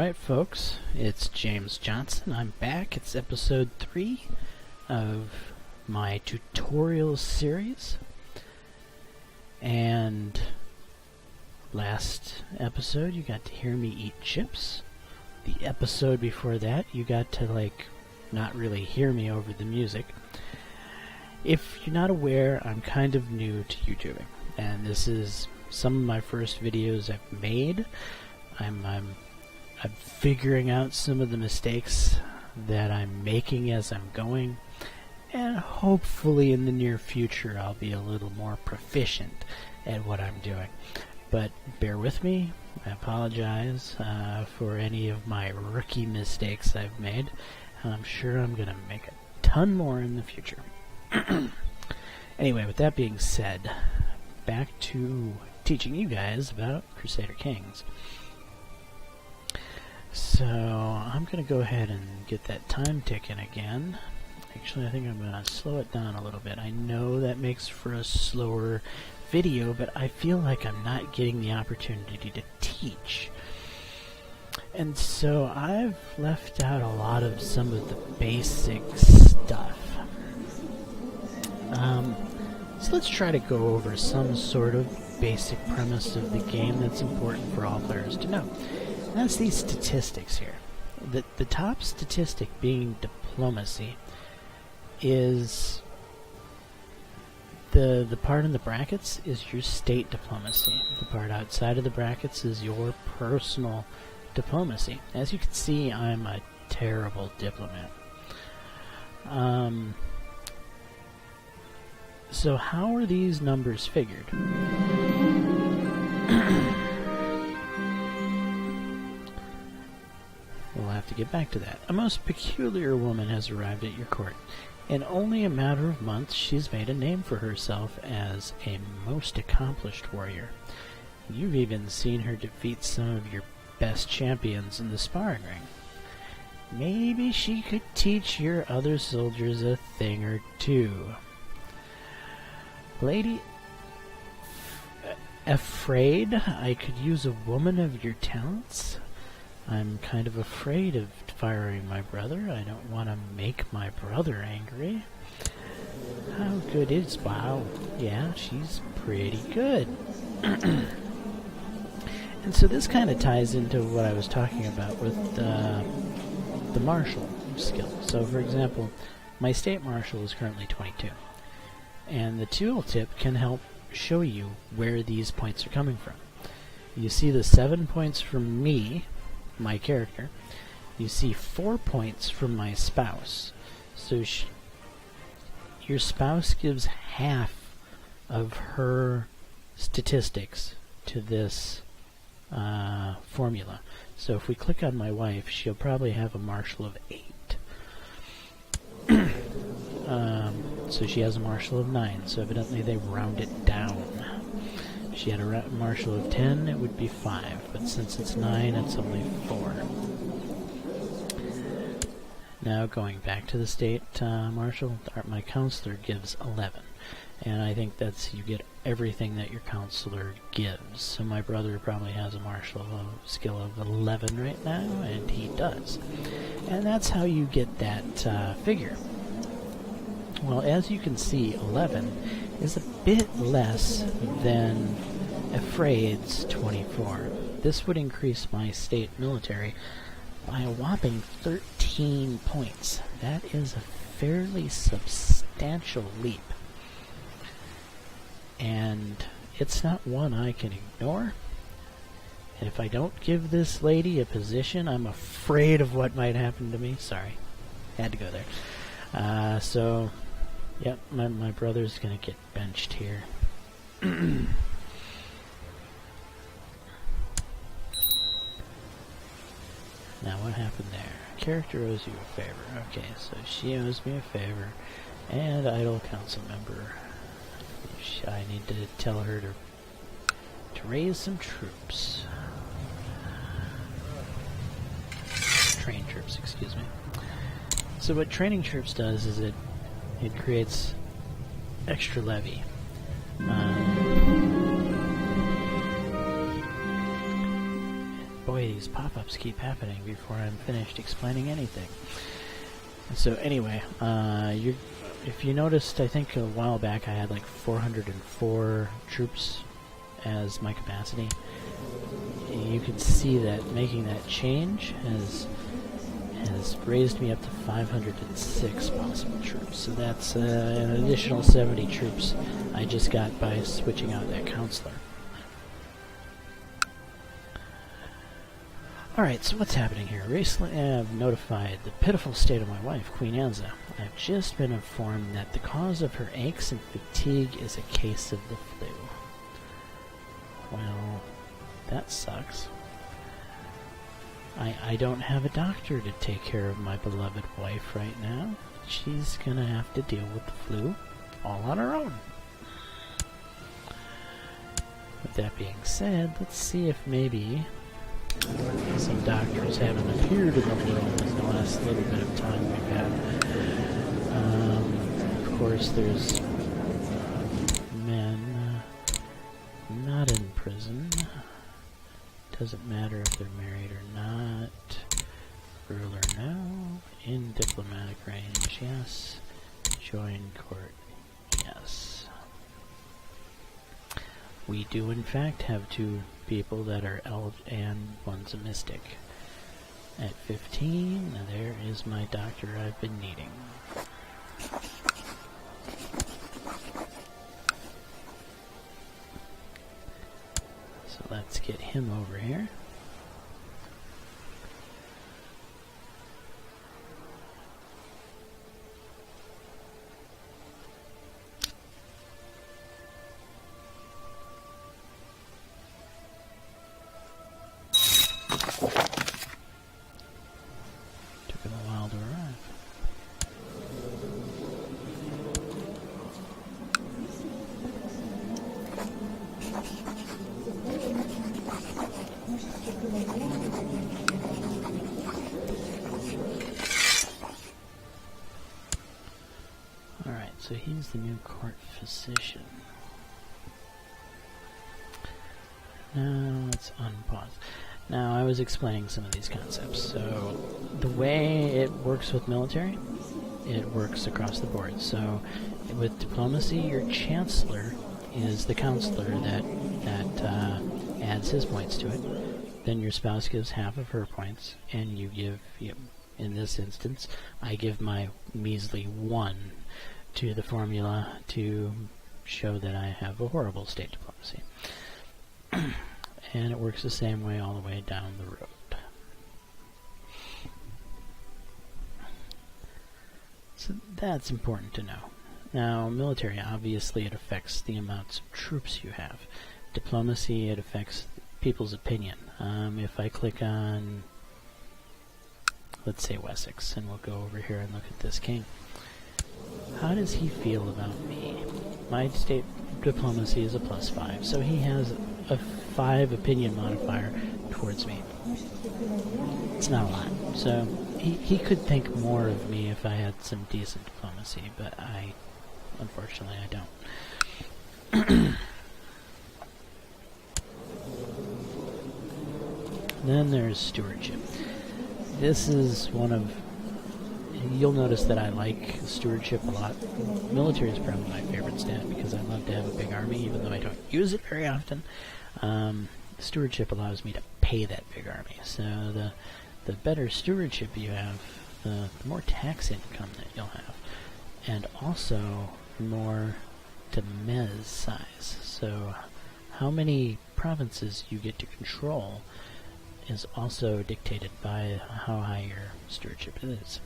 Alright folks, it's James Johnson. I'm back. It's episode 3 of my tutorial series. And last episode you got to hear me eat chips. The episode before that you got to not really hear me over the music. If you're not aware, I'm kind of new to YouTubing, and this is some of my first videos I've made. I'm figuring out some of the mistakes that I'm making as I'm going, and hopefully in the near future I'll be a little more proficient at what I'm doing. But bear with me. I apologize for any of my rookie mistakes I've made. I'm sure I'm going to make a ton more in the future. Anyway, with that being said, back to teaching you guys about Crusader Kings. So I'm going to go ahead and get that time ticking again. Actually, I think I'm going to slow it down a little bit. I know that makes for a slower video, but I feel like I'm not getting the opportunity to teach. And so I've left out a lot of some of the basic stuff. So let's try to go over some sort of basic premise of the game that's important for all players to know. And that's these statistics here. The top statistic being diplomacy is the part in the brackets is your state diplomacy. The part outside of the brackets is your personal diplomacy. As you can see, I'm a terrible diplomat. So how are these numbers figured? We'll have to get back to that. A most peculiar woman has arrived at your court. In only a matter of months, she's made a name for herself as a most accomplished warrior. You've even seen her defeat some of your best champions in the sparring ring. Maybe she could teach your other soldiers a thing or two. Lady, afraid I could use a woman of your talents? I'm kind of afraid of firing my brother. I don't want to make my brother angry. How good is... Wow, yeah, she's pretty good. And so this kind of ties into what I was talking about with the martial skill. So for example, my state martial is currently 22. And the tooltip can help show you where these points are coming from. You see the 7 points from me, my character. You see 4 points from my spouse. So your spouse gives half of her statistics to this formula. So if we click on my wife, she'll probably have a martial of 8. So she has a martial of 9, so evidently they round it down. If she had a martial of 10, it would be 5, but since it's 9, it's only 4. Now going back to the state martial, my counselor gives 11. And I think that's, you get everything that your counselor gives. So my brother probably has a martial skill of 11 right now, and he does. And that's how you get that figure. Well, as you can see, 11 is a bit less than Afraid's 24. This would increase my state military by a whopping 13 points. That is a fairly substantial leap. And it's not one I can ignore. And if I don't give this lady a position, I'm afraid of what might happen to me. Sorry, had to go there. So, yep, my brother's gonna get benched here. Now what happened there? Character owes you a favor. Okay, so she owes me a favor. And idle council member. I need to tell her to raise some troops. Train troops, excuse me. So what training troops does is it creates extra levy. Boy, these pop-ups keep happening before I'm finished explaining anything. So anyway, if you noticed, I think a while back I had like 404 troops as my capacity. You can see that making that change has raised me up to 506 possible troops. So that's an additional 70 troops I just got by switching out that counselor. Alright, so what's happening here? Recently I've notified the pitiful state of my wife, Queen Anza. I've just been informed that the cause of her aches and fatigue is a case of the flu. Well, that sucks. I don't have a doctor to take care of my beloved wife right now. She's gonna have to deal with the flu all on her own. With that being said, let's see if maybe some doctors haven't appeared in the world in the last little bit of time we've had. Of course, there's men not in prison. Doesn't matter if they're married or not. Ruler no. In diplomatic range, yes. Join court, yes. We do in fact have 2 people that are elf and one's a mystic. At 15, there is my doctor I've been needing. So let's get him over here. Took him a while to arrive. Alright, so he's the new court physician. Now let's unpause. Now I was explaining some of these concepts. So the way it works with military, it works across the board. So with diplomacy, your chancellor is the counselor that adds his points to it. Then your spouse gives half of her points, and you give, in this instance, I give my measly 1 to the formula to show that I have a horrible state diplomacy. And it works the same way all the way down the road. So that's important to know. Now, military, obviously it affects the amounts of troops you have. Diplomacy, it affects people's opinion. If I click on, let's say Wessex, and we'll go over here and look at this king. How does he feel about me? My state diplomacy is a +5, so he has a 5 opinion modifier towards me. It's not a lot. So he could think more of me if I had some decent diplomacy, but unfortunately I don't. Then there's stewardship. This is one of, you'll notice that I like stewardship a lot. Military is probably my favorite stat because I love to have a big army, even though I don't use it very often. Stewardship allows me to pay that big army. So the better stewardship you have, the more tax income that you'll have. And also more to mez size. So how many provinces you get to control is also dictated by how high your stewardship is.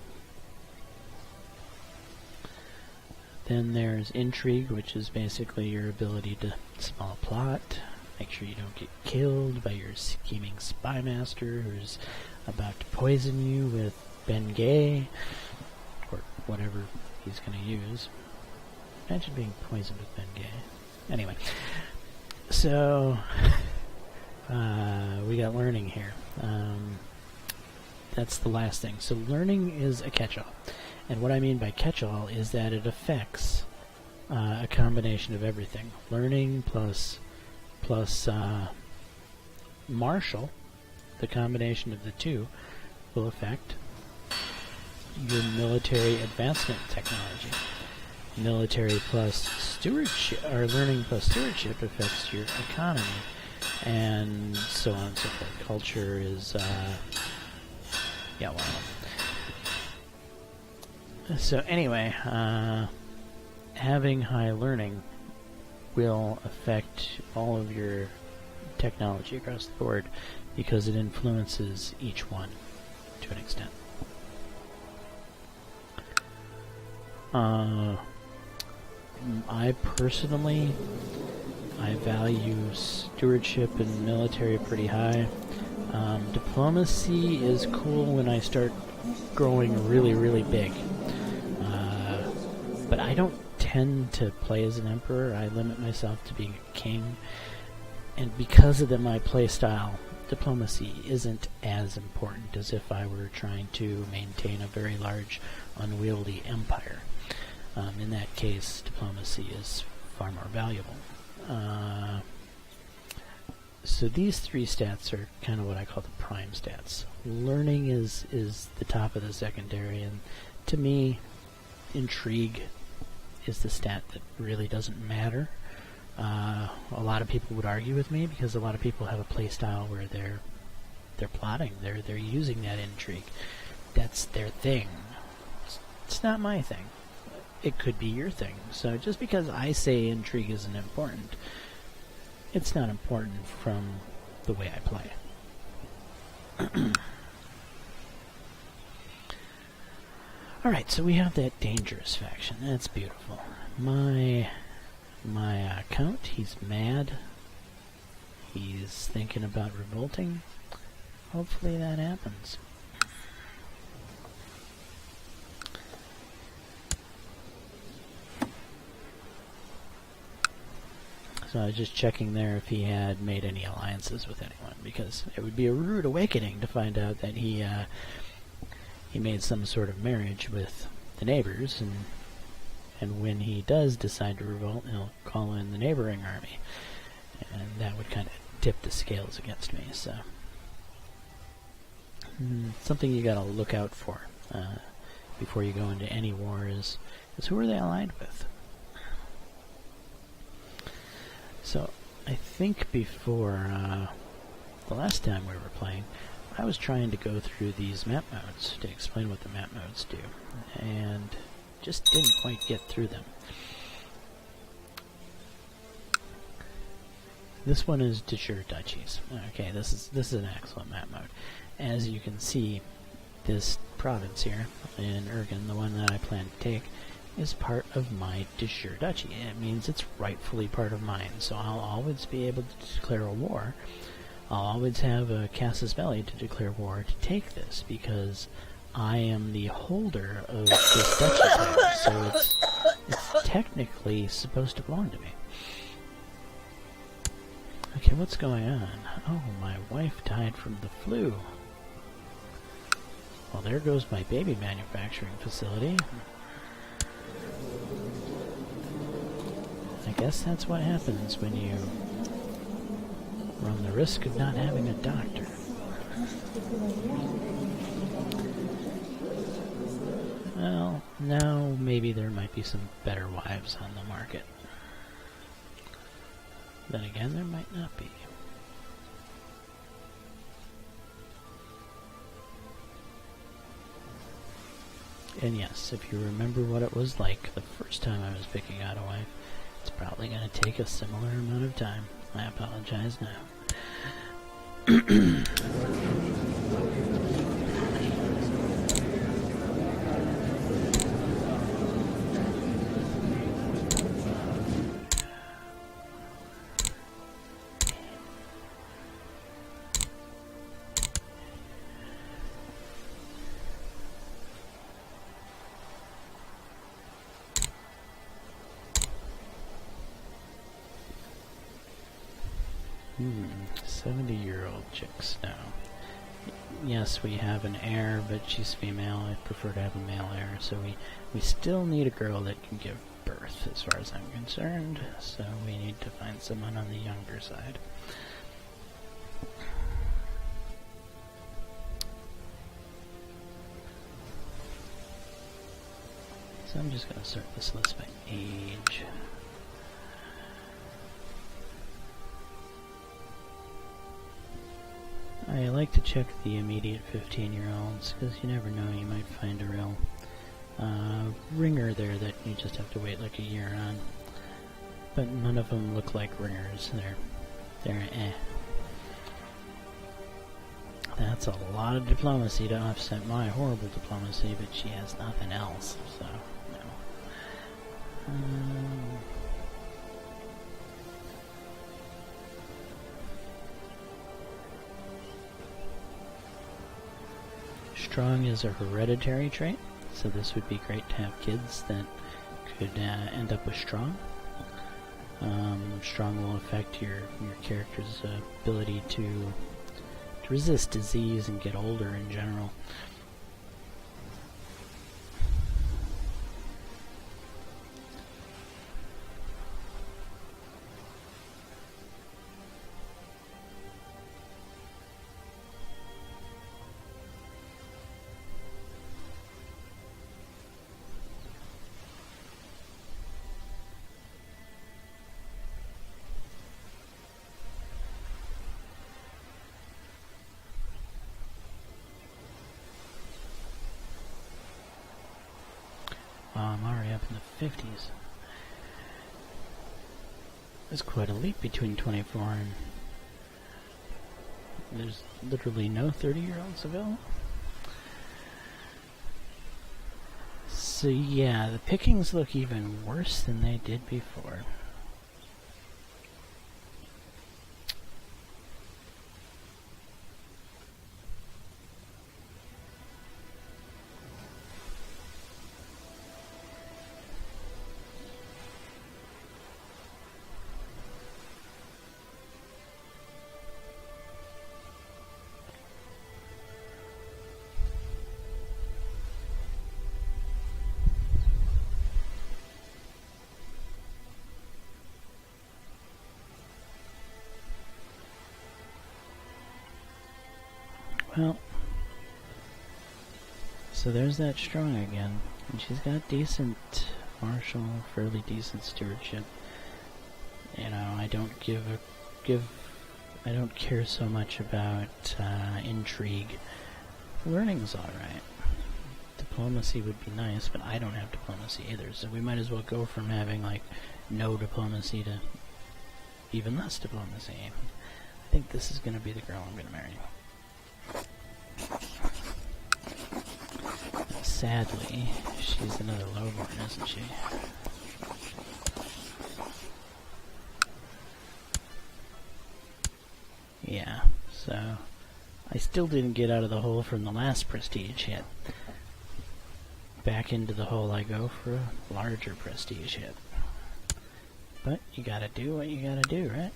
Then there's intrigue, which is basically your ability to smell a plot, make sure you don't get killed by your scheming spy master who's about to poison you with Bengay, or whatever he's going to use. Imagine being poisoned with Bengay. Anyway, so we got learning here. That's the last thing. So learning is a catch-all. And what I mean by catch-all is that it affects a combination of everything. Learning plus martial the combination of the two will affect your military advancement technology. Military plus stewardship, or learning plus stewardship, affects your economy, and so on and so forth. Culture is, So anyway, having high learning will affect all of your technology across the board because it influences each one to an extent. I personally, I value stewardship and military pretty high. Diplomacy is cool when I start growing really, really big. But I don't tend to play as an emperor. I limit myself to being a king. And because of my play style, diplomacy isn't as important as if I were trying to maintain a very large, unwieldy empire. In that case, diplomacy is far more valuable. So these three stats are kind of what I call the prime stats. Learning is the top of the secondary, and to me, intrigue is the stat that really doesn't matter. A lot of people would argue with me because a lot of people have a play style where they're plotting, they're using that intrigue. That's their thing. It's not my thing. It could be your thing. So just because I say intrigue isn't important, it's not important from the way I play. Alright, so we have that dangerous faction. That's beautiful. My count, he's mad. He's thinking about revolting. Hopefully that happens. So I was just checking there if he had made any alliances with anyone, because it would be a rude awakening to find out that he made some sort of marriage with the neighbors, and when he does decide to revolt, he'll call in the neighboring army, and that would kind of tip the scales against me. So something you got to look out for before you go into any war is who are they allied with. So I think before the last time we were playing, I was trying to go through these map modes to explain what the map modes do, and just didn't quite get through them. This one is de jure duchies. Okay, this is an excellent map mode. As you can see, this province here in Urgen, the one that I plan to take, is part of my de jure duchy. It means it's rightfully part of mine, so I'll always be able to declare a war. I'll always have a casus belli to declare war to take this, because I am the holder of this duchy title, so it's technically supposed to belong to me. Okay, what's going on? Oh, my wife died from the flu. Well, there goes my baby manufacturing facility. I guess that's what happens when you run the risk of not having a doctor. Well, now maybe there might be some better wives on the market. Then again, there might not be. And yes, if you remember what it was like the first time I was picking out a wife, it's probably going to take a similar amount of time. I apologize now. Hmm, 70-year-old chicks now. Yes, we have an heir, but she's female. I prefer to have a male heir, so we still need a girl that can give birth, as far as I'm concerned, so we need to find someone on the younger side. So I'm just going to sort this list by age. I like to check the immediate 15-year-olds, because you never know, you might find a real ringer there that you just have to wait like a year on. But none of them look like ringers. They're eh. That's a lot of diplomacy to offset my horrible diplomacy, but she has nothing else, so no. Strong is a hereditary trait, so this would be great to have kids that could end up with strong. Strong will affect your character's ability to resist disease and get older in general. I'm already up in the 50s. There's quite a leap between 24 and... There's literally no 30-year-olds available. So yeah, the pickings look even worse than they did before. Well, so there's that strong again, and she's got decent martial, fairly decent stewardship. You know, I don't I don't care so much about intrigue. Learning's alright. Diplomacy would be nice, but I don't have diplomacy either, so we might as well go from having, like, no diplomacy to even less diplomacy. I think this is going to be the girl I'm going to marry. Sadly, she's another lowborn, isn't she? Yeah, so I still didn't get out of the hole from the last prestige hit. Back into the hole I go for a larger prestige hit. But you gotta do what you gotta do, right?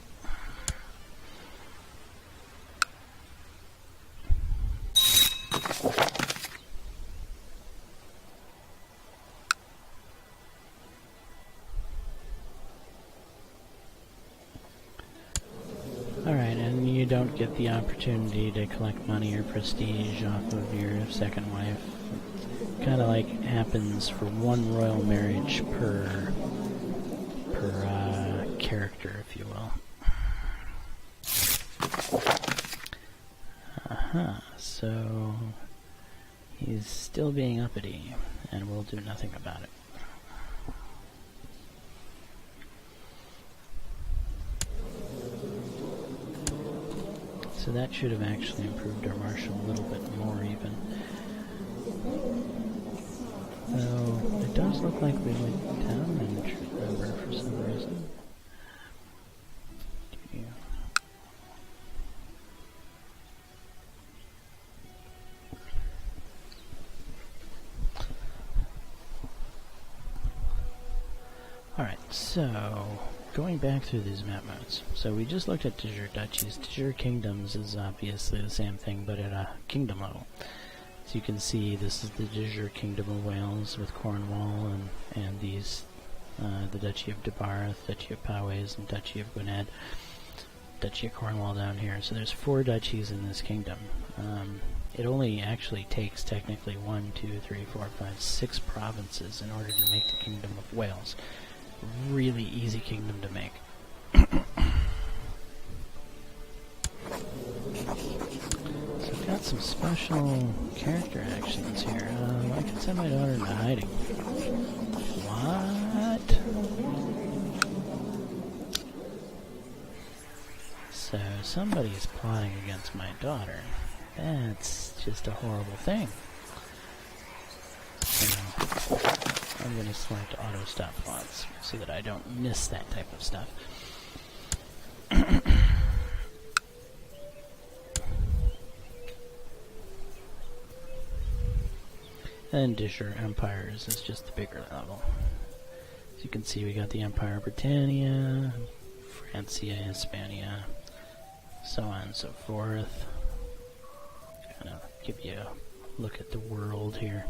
Alright, and you don't get the opportunity to collect money or prestige off of your second wife. Kind of like happens for one royal marriage per character, if you will. So he's still being uppity, and we'll do nothing about it. So that should have actually improved our martial a little bit more even. So it does look like we went down and number for some reason. Alright, so going back through these map modes. So we just looked at de jure duchies. De jure kingdoms is obviously the same thing, but at a kingdom level. So you can see this is the de jure kingdom of Wales with Cornwall and these, the Duchy of Debarth, Duchy of Powys, and Duchy of Gwynedd. Duchy of Cornwall down here. So there's 4 duchies in this kingdom. it only actually takes technically 1, 2, 3, 4, 5, 6 provinces in order to make the Kingdom of Wales. Really easy kingdom to make. So I've got some special character actions here. I can send my daughter into hiding. What? So somebody's plotting against my daughter. That's just a horrible thing. So I'm going to select auto stop plots so that I don't miss that type of stuff. And Disher Empires is just the bigger level. As you can see, we got the Empire of Britannia, Francia, Hispania, so on and so forth. Kind of give you a look at the world here.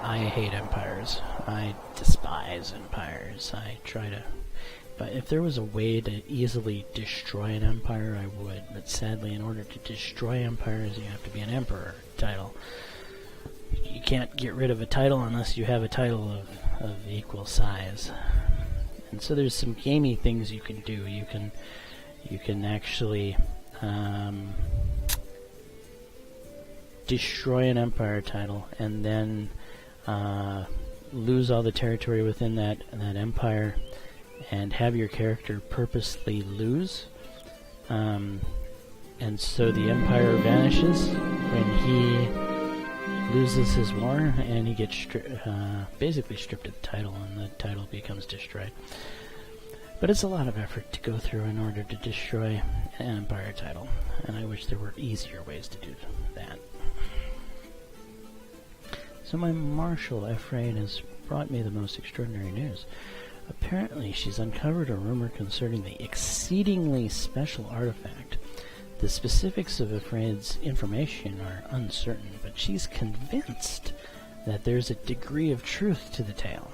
I hate empires. I despise empires. I try to... But if there was a way to easily destroy an empire, I would. But sadly, in order to destroy empires, you have to be an emperor title. You can't get rid of a title unless you have a title of equal size. And so there's some gamey things you can do. You can actually destroy an empire title and then lose all the territory within that empire, and have your character purposely lose, and so the empire vanishes when he loses his war, and he gets basically stripped of the title, and the title becomes destroyed. But it's a lot of effort to go through in order to destroy an empire title, and I wish there were easier ways to do that. So my Marshal Ephraim has brought me the most extraordinary news. Apparently, she's uncovered a rumor concerning the exceedingly special artifact. The specifics of Ephraim's information are uncertain, but she's convinced that there's a degree of truth to the tale.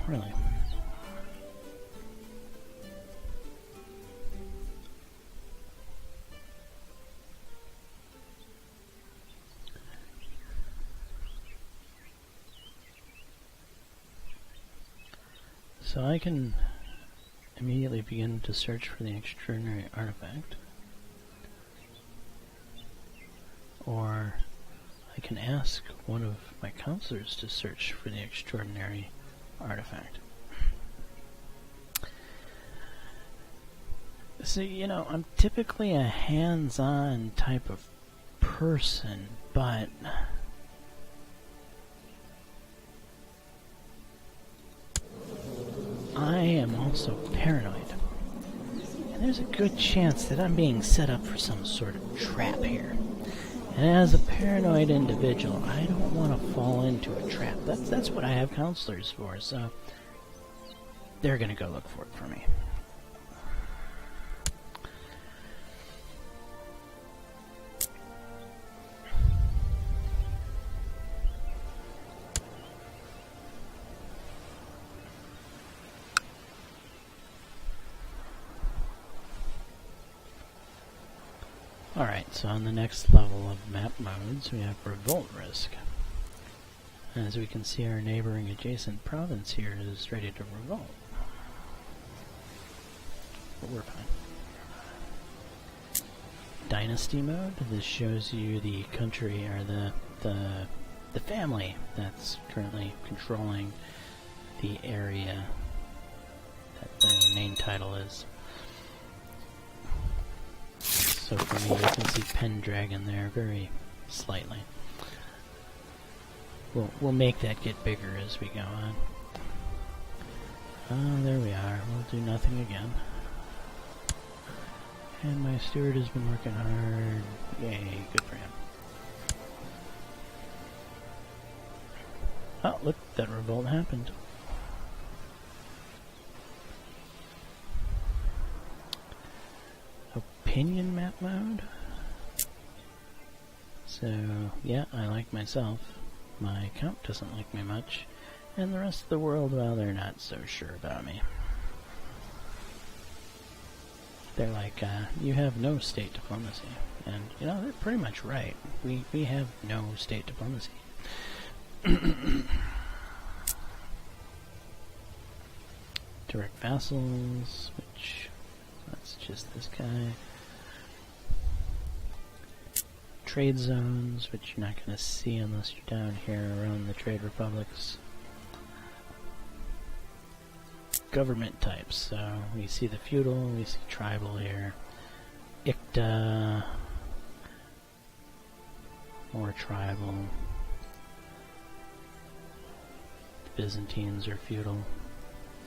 Really? So I can immediately begin to search for the extraordinary artifact, or I can ask one of my counselors to search for the extraordinary artifact. So, you know, I'm typically a hands-on type of person, but I am also paranoid. And there's a good chance that I'm being set up for some sort of trap here. And as a paranoid individual, I don't want to fall into a trap. That's what I have counselors for, so they're going to go look for it for me. Alright, so on the next level of map modes, we have Revolt Risk. As we can see, our neighboring adjacent province here is ready to revolt. But we're fine. Dynasty mode, this shows you the country, or the family that's currently controlling the area that the main title is. So for me, you can see Pendragon there very slightly. We'll make that get bigger as we go on. Oh, there we are. We'll do nothing again. And my steward has been working hard. Yay, good for him. Oh, look, that revolt happened. Opinion map mode. So, yeah, I like myself. My count doesn't like me much. And the rest of the world, well, they're not so sure about me. They're like, you have no state diplomacy. And, you know, they're pretty much right. We have no state diplomacy. Direct vassals, which, that's just this guy. Trade zones, which you're not going to see unless you're down here around the trade republics. Government types, so we see the feudal, we see tribal here. Icta, more tribal. The Byzantines are feudal.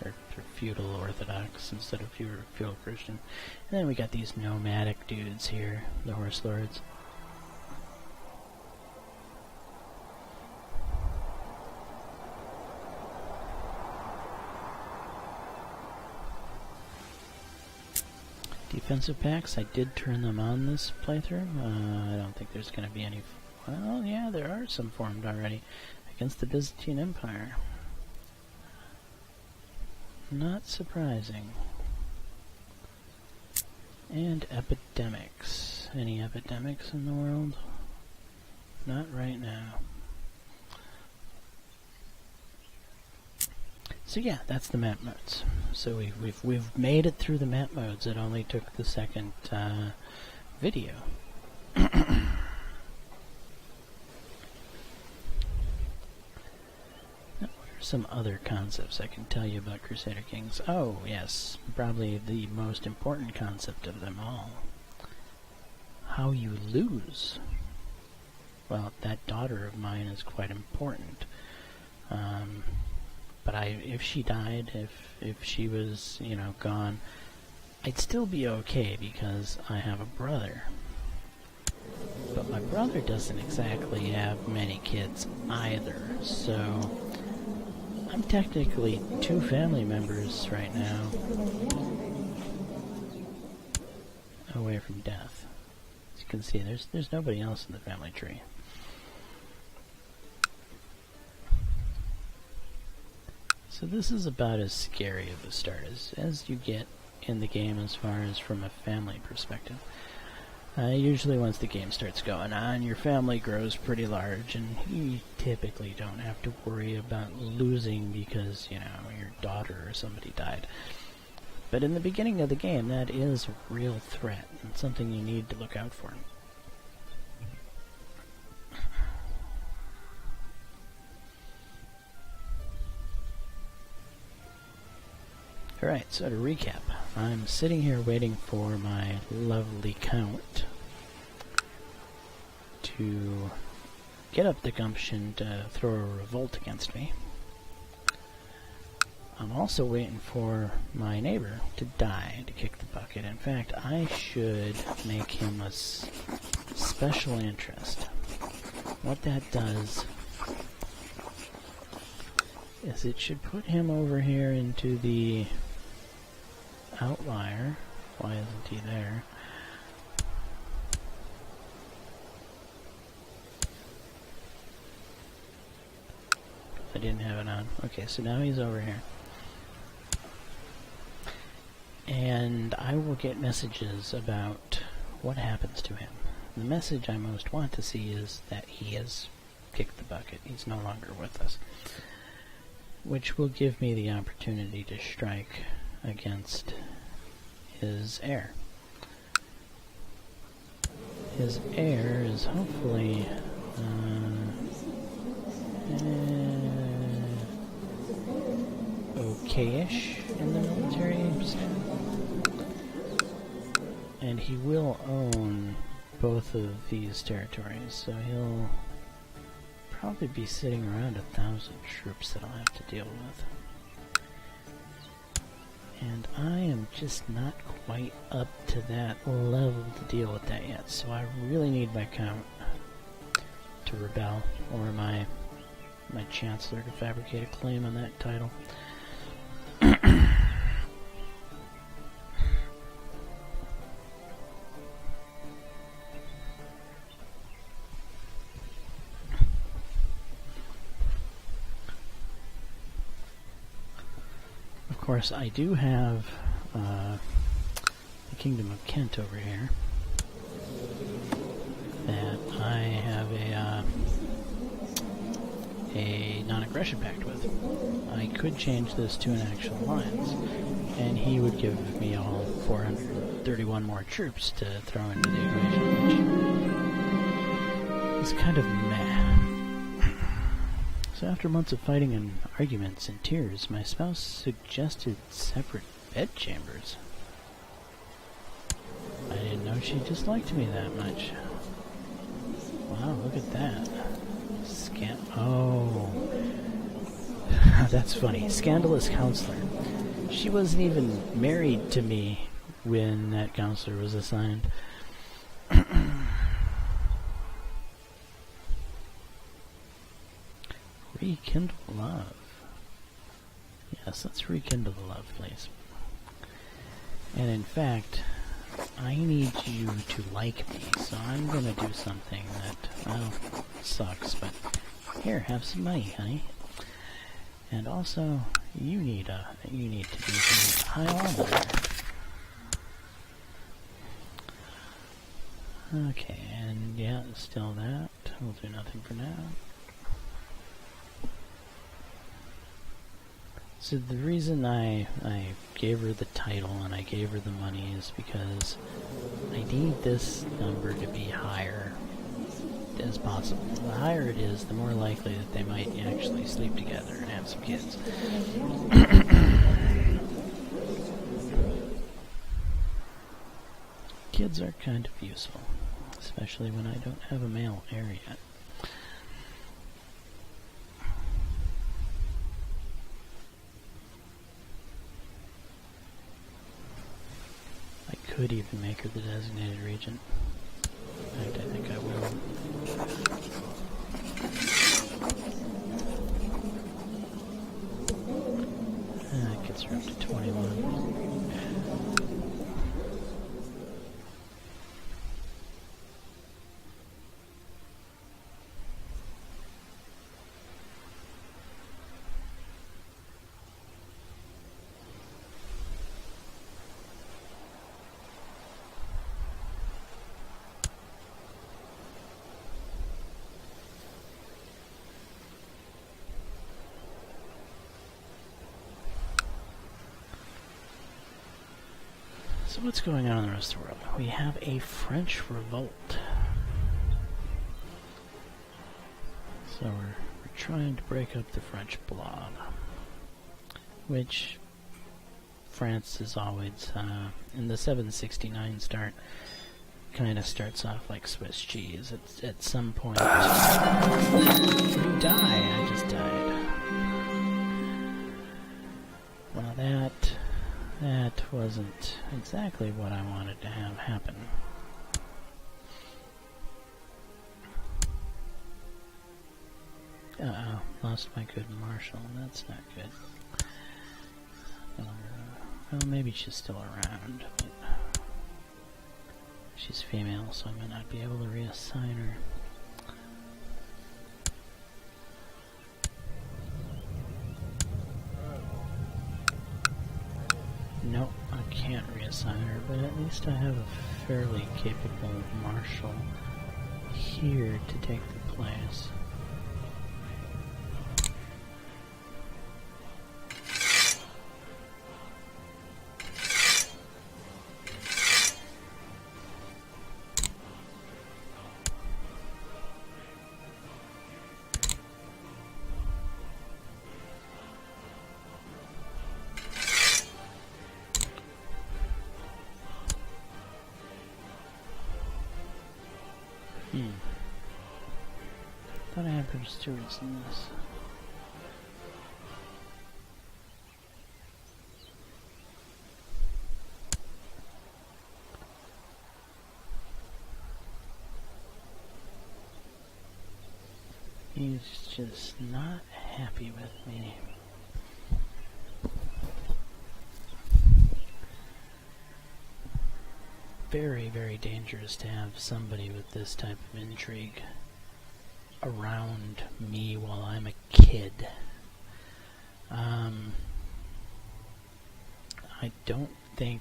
They're feudal Orthodox instead of feudal Christian. And then we got these nomadic dudes here, the horse lords. Defensive packs, I did turn them on this playthrough. I don't think there's going to be any... Well, yeah, there are some formed already against the Byzantine Empire. Not surprising. And epidemics. Any epidemics in the world? Not right now. So yeah, that's the map modes. So we've made it through the map modes. It only took the second video. What are some other concepts I can tell you about Crusader Kings? Oh yes, probably the most important concept of them all. How you lose. Well, that daughter of mine is quite important. But if she died, if she was, you know, gone, I'd still be okay because I have a brother. But my brother doesn't exactly have many kids either, so I'm technically 2 family members right now away from death. As you can see, there's nobody else in the family tree. So this is about as scary of a start as you get in the game as far as from a family perspective. Usually once the game starts going on, your family grows pretty large and you typically don't have to worry about losing because, you know, your daughter or somebody died. But in the beginning of the game, that is a real threat and something you need to look out for. Alright, so to recap, I'm sitting here waiting for my lovely count to get up the gumption to throw a revolt against me. I'm also waiting for my neighbor to die to kick the bucket. In fact, I should make him a special interest. What that does is it should put him over here into the outlier. Why isn't he there? I didn't have it on. Okay, so now he's over here. And I will get messages about what happens to him. The message I most want to see is that he has kicked the bucket. He's no longer with us. Which will give me the opportunity to strike against his heir. His heir is hopefully okay-ish in the military staff. And he will own both of these territories, so he'll probably be sitting around 1,000 troops that I'll have to deal with. And I am just not quite up to that level to deal with that yet, so I really need my count to rebel, or my chancellor to fabricate a claim on that title. course, I do have the Kingdom of Kent over here that I have a non-aggression pact with. I could change this to an actual alliance, and he would give me all 431 more troops to throw into the equation, which is kind of meh. So after months of fighting and arguments and tears, my spouse suggested separate bedchambers. I didn't know she disliked me that much. Wow, look at that. Oh. That's funny. Scandalous counselor. She wasn't even married to me when that counselor was assigned. Rekindle love. Yes, let's rekindle the love, please. And in fact, I need you to like me, so I'm gonna do something that, well, sucks, but here, have some money, honey. And also, you need to do some high honor. Okay, and yeah, still that. We'll do nothing for now. So the reason I gave her the title and I gave her the money is because I need this number to be higher as possible. The higher it is, the more likely that they might actually sleep together and have some kids. Kids are kind of useful, especially when I don't have a male heir yet. I could even make her the designated regent. In fact, I think I will. That gets her up to 21. So what's going on in the rest of the world? We have a French revolt. So we're trying to break up the French blob, which France is always, in the 769 start, kind of starts off like Swiss cheese. It's at some point, you die. I just died. Well, that wasn't exactly what I wanted to have happen. Uh-oh, lost my good marshal. That's not good. Well, maybe she's still around, but she's female, so I might not be able to reassign her. Nope, I can't reassign her, but at least I have a fairly capable marshal here to take the place. Thought I had British stewards in this. He's just not happy with me. Very, very dangerous to have somebody with this type of intrigue around me while I'm a kid. I don't think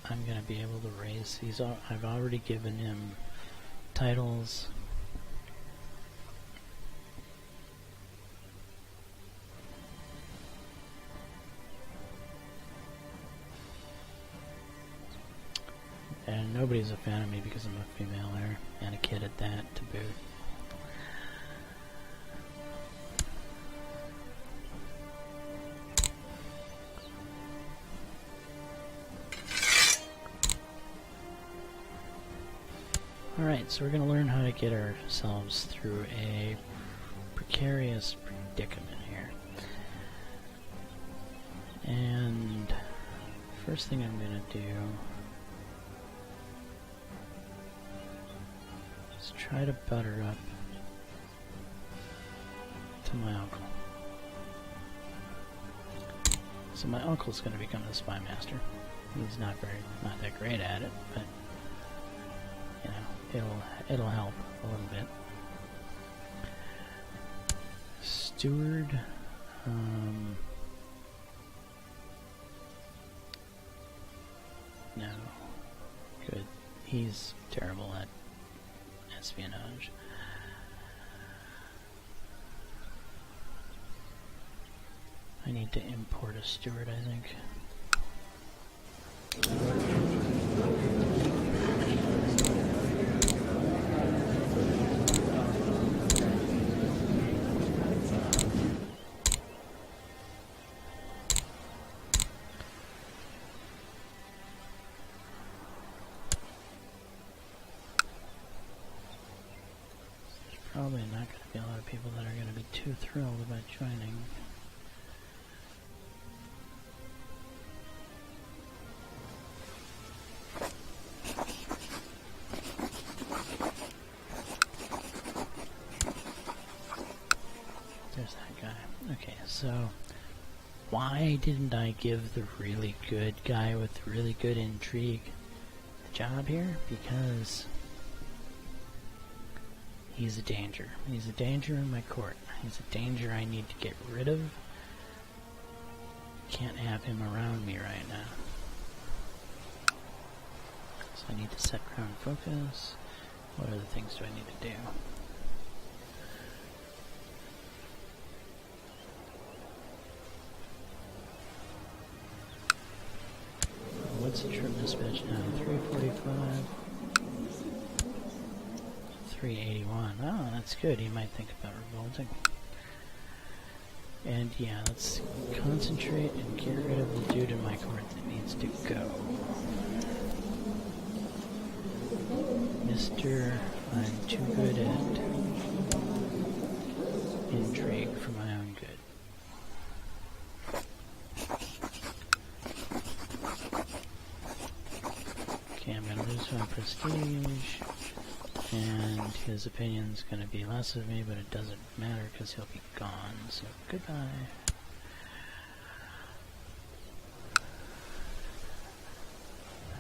I'm going to be able to raise these. I've already given him titles. And nobody's a fan of me because I'm a female heir, and a kid at that, to boot. Alright, so we're going to learn how to get ourselves through a precarious predicament here. And first thing I'm going to do is try to butter up to my uncle. So my uncle's going to become the spy master. He's not that great at it, but you know, it'll help a little bit. Steward, no, good. He's terrible at espionage. I need to import a steward, I think. Probably not going to be a lot of people that are going to be too thrilled about joining. There's that guy. Okay, so why didn't I give the really good guy with really good intrigue the job here? Because he's a danger. He's a danger in my court. He's a danger I need to get rid of. Can't have him around me right now. So I need to set ground focus. What other things do I need to do? What's the trip dispatch now? 345. 381. Oh, that's good. He might think about revolting. And yeah, let's concentrate and get rid of the dude in my court that needs to go. Mr. I'm too good at intrigue for my own good. Okay, I'm gonna lose my prestige. And his opinion's going to be less of me, but it doesn't matter because he'll be gone, so goodbye.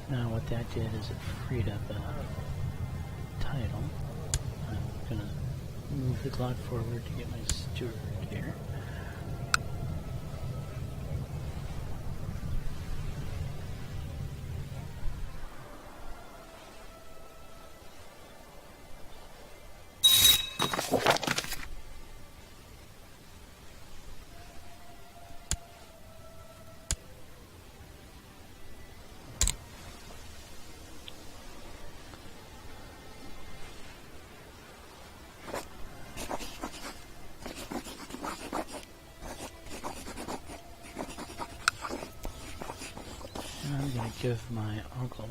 Now what that did is it freed up a title. I'm going to move the clock forward to get my steward here. I'm going to give my uncle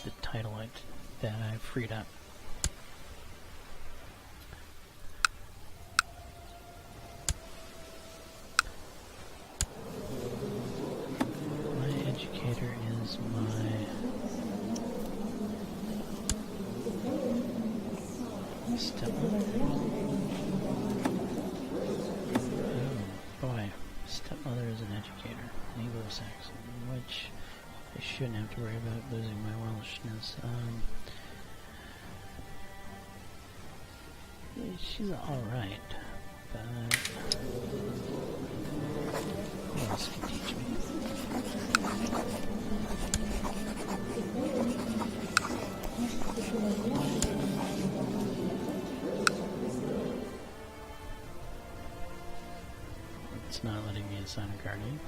the title that I freed up. My educator is my stepmother. Boy, stepmother is an educator, Anglo-Saxon, which I shouldn't have to worry about losing my Welshness. She's alright. But who else can teach me? It's not letting me assign a guardian.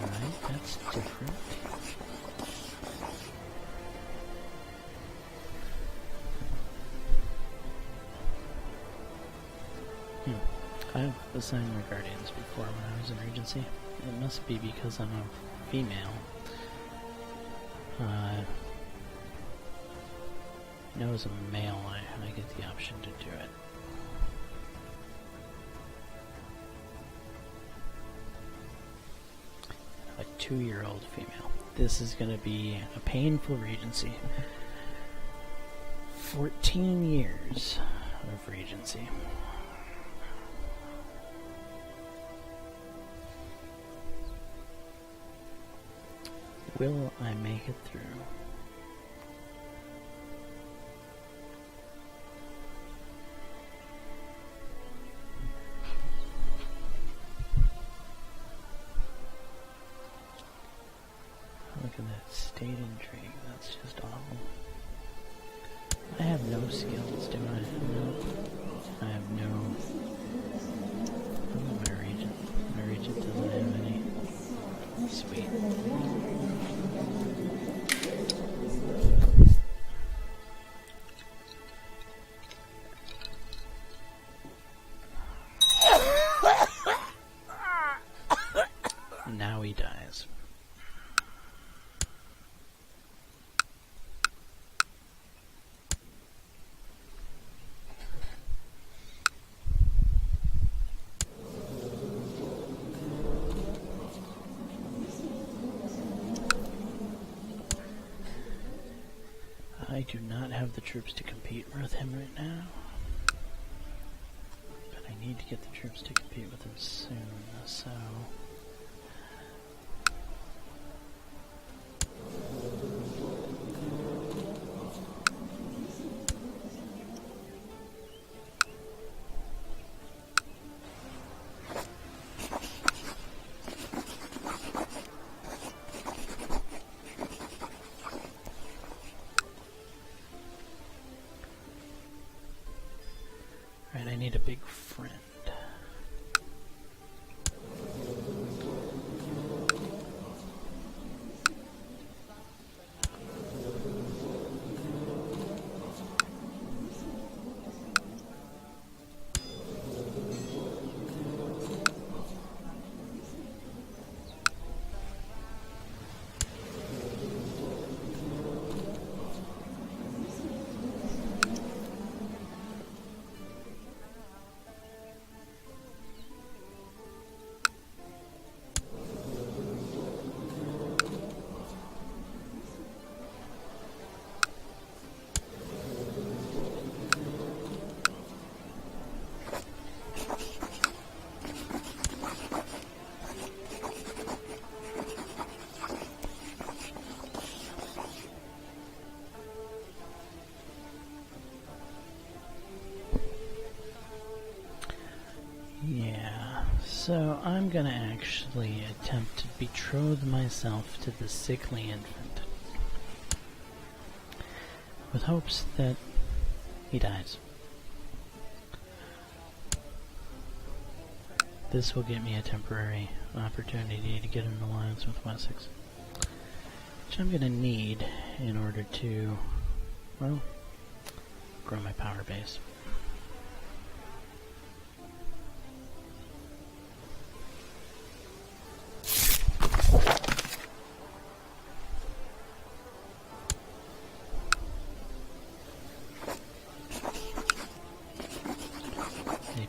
Alright, that's different. I've assigned my guardians before when I was in Regency. It must be because I'm a female. No, as a male, I get the option to do it. A 2-year-old female. This is going to be a painful Regency. 14 years of Regency. Will I make it through? Look at that state intrigue, that's just awful. I have no skills, do I? No. I have no... Oh, my regent. My regent doesn't have any. Sweet. Now he dies. I do not have the troops to compete with him right now, but I need to get the troops to compete with him soon, so... Right, I need a big friend. So I'm gonna actually attempt to betroth myself to the sickly infant, with hopes that he dies. This will get me a temporary opportunity to get an alliance with Wessex, which I'm gonna need in order to, well, grow my power base.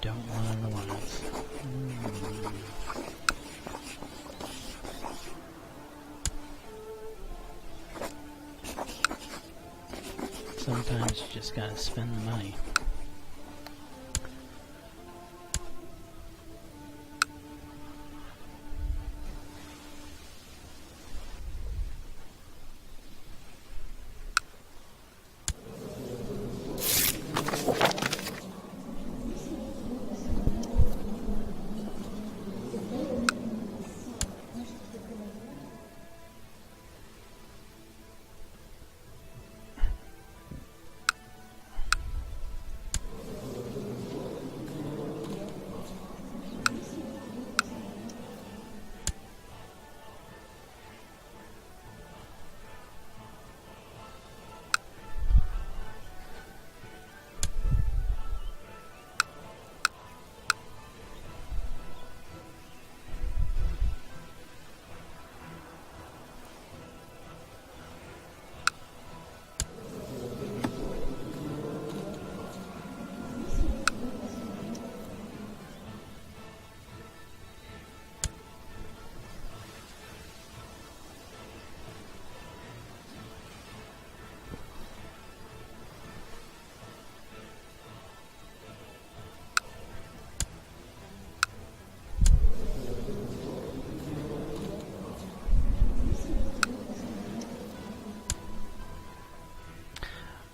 Don't want an alliance. Sometimes you just gotta spend the money.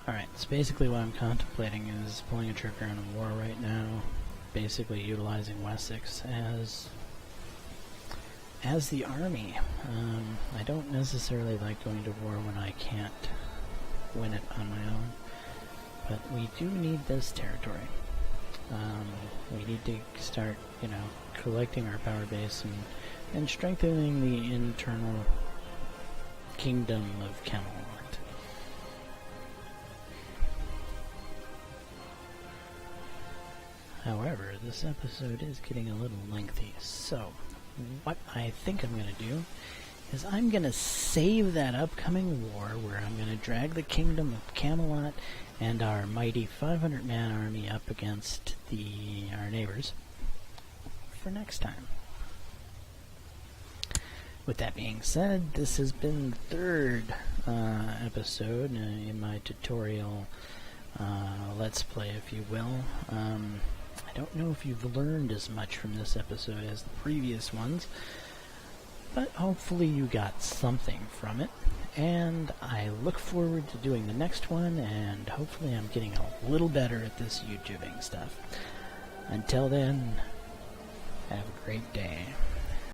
Alright, so basically what I'm contemplating is pulling a trigger on a war right now, basically utilizing Wessex as the army. I don't necessarily like going to war when I can't win it on my own, but we do need this territory. We need to start, collecting our power base and strengthening the internal kingdom of Camelot. However, this episode is getting a little lengthy, so what I think I'm going to do is I'm going to save that upcoming war where I'm going to drag the kingdom of Camelot and our mighty 500-man army up against our neighbors for next time. With that being said, this has been the third episode in my tutorial Let's Play, if you will. I don't know if you've learned as much from this episode as the previous ones, but hopefully you got something from it, and I look forward to doing the next one, and hopefully I'm getting a little better at this YouTubing stuff. Until then, have a great day.